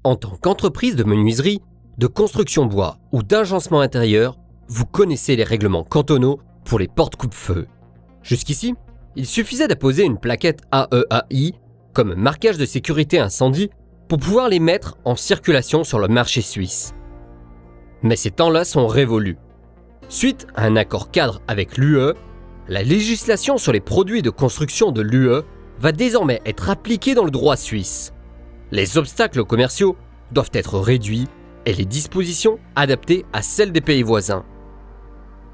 En tant qu'entreprise de menuiserie, de construction bois ou d'agencement intérieur, vous connaissez les règlements cantonaux pour les portes coupe-feu. Jusqu'ici, il suffisait d'apposer une plaquette AEAI comme marquage de sécurité incendie pour pouvoir les mettre en circulation sur le marché suisse. Mais ces temps-là sont révolus. Suite à un accord cadre avec l'UE, la législation sur les produits de construction de l'UE va désormais être appliquée dans le droit suisse. Les obstacles commerciaux doivent être réduits et les dispositions adaptées à celles des pays voisins.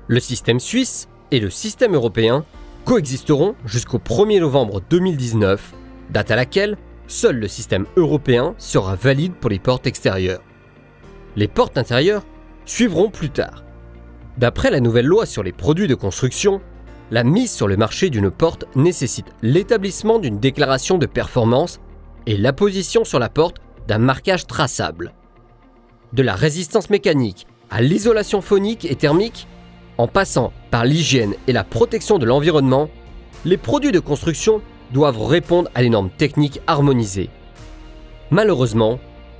Le système suisse et le système européen coexisteront jusqu'au 1er novembre 2019, date à laquelle seul le système européen sera valide pour les portes extérieures. Les portes intérieures suivront plus tard. D'après la nouvelle loi sur les produits de construction, la mise sur le marché d'une porte nécessite l'établissement d'une déclaration de performance et l'apposition sur la porte d'un marquage traçable. De la résistance mécanique à l'isolation phonique et thermique, en passant par l'hygiène et la protection de l'environnement, les produits de construction doivent répondre à des normes techniques harmonisées. Malheureusement,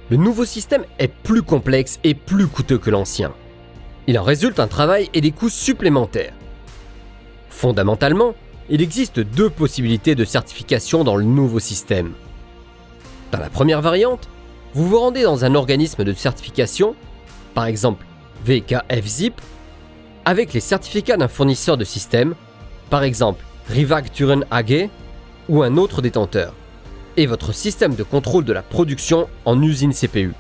le nouveau système est plus complexe et plus coûteux que l'ancien. Il en résulte un travail et des coûts supplémentaires. Fondamentalement, il existe deux possibilités de certification dans le nouveau système. Dans la première variante, vous vous rendez dans un organisme de certification, par exemple WKF-ZIP, avec les certificats d'un fournisseur de système, par exemple Rivag Thuren AG ou un autre détenteur, et votre système de contrôle de la production en usine CPU.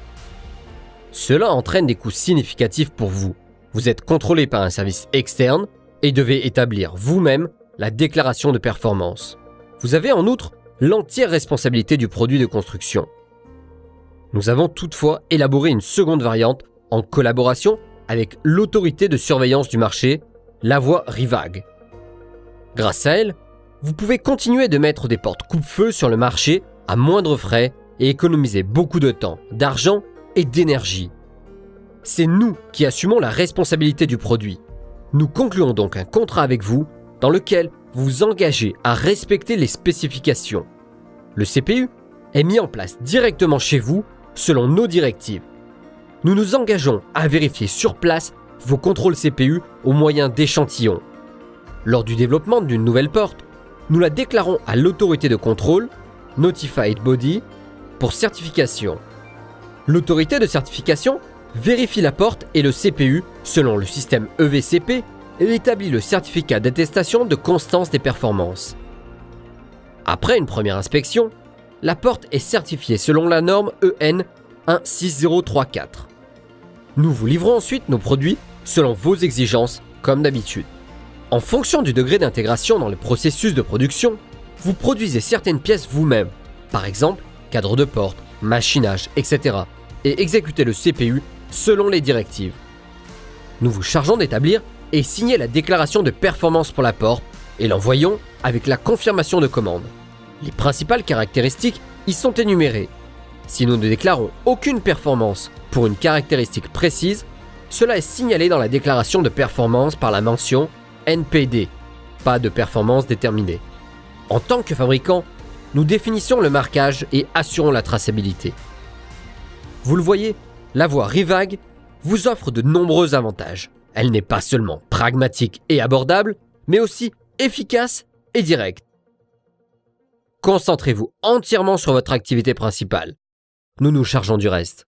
Cela entraîne des coûts significatifs pour vous. Vous êtes contrôlé par un service externe et devez établir vous-même la déclaration de performance. Vous avez en outre l'entière responsabilité du produit de construction. Nous avons toutefois élaboré une seconde variante en collaboration avec l'autorité de surveillance du marché, la voie Rivag. Grâce à elle, vous pouvez continuer de mettre des portes coupe-feu sur le marché à moindre frais et économiser beaucoup de temps, d'argent et d'énergie. C'est nous qui assumons la responsabilité du produit. Nous concluons donc un contrat avec vous dans lequel vous vous engagez à respecter les spécifications. Le CPU est mis en place directement chez vous selon nos directives. Nous nous engageons à vérifier sur place vos contrôles CPU au moyen d'échantillons. Lors du développement d'une nouvelle porte, nous la déclarons à l'autorité de contrôle, Notified Body, pour certification. L'autorité de certification vérifie la porte et le CPU selon le système EVCP et établit le certificat d'attestation de constance des performances. Après une première inspection, la porte est certifiée selon la norme EN 16034. Nous vous livrons ensuite nos produits selon vos exigences, comme d'habitude. En fonction du degré d'intégration dans le processus de production, vous produisez certaines pièces vous-même, par exemple cadre de porte, machinage, etc. et exécutez le CPU selon les directives. Nous vous chargeons d'établir et signer la déclaration de performance pour la porte et l'envoyons avec la confirmation de commande. Les principales caractéristiques y sont énumérées. Si nous ne déclarons aucune performance pour une caractéristique précise, cela est signalé dans la déclaration de performance par la mention NPD, pas de performance déterminée. En tant que fabricant, nous définissons le marquage et assurons la traçabilité. Vous le voyez, la voie Rivag vous offre de nombreux avantages. Elle n'est pas seulement pragmatique et abordable, mais aussi efficace et directe. Concentrez-vous entièrement sur votre activité principale. Nous nous chargeons du reste.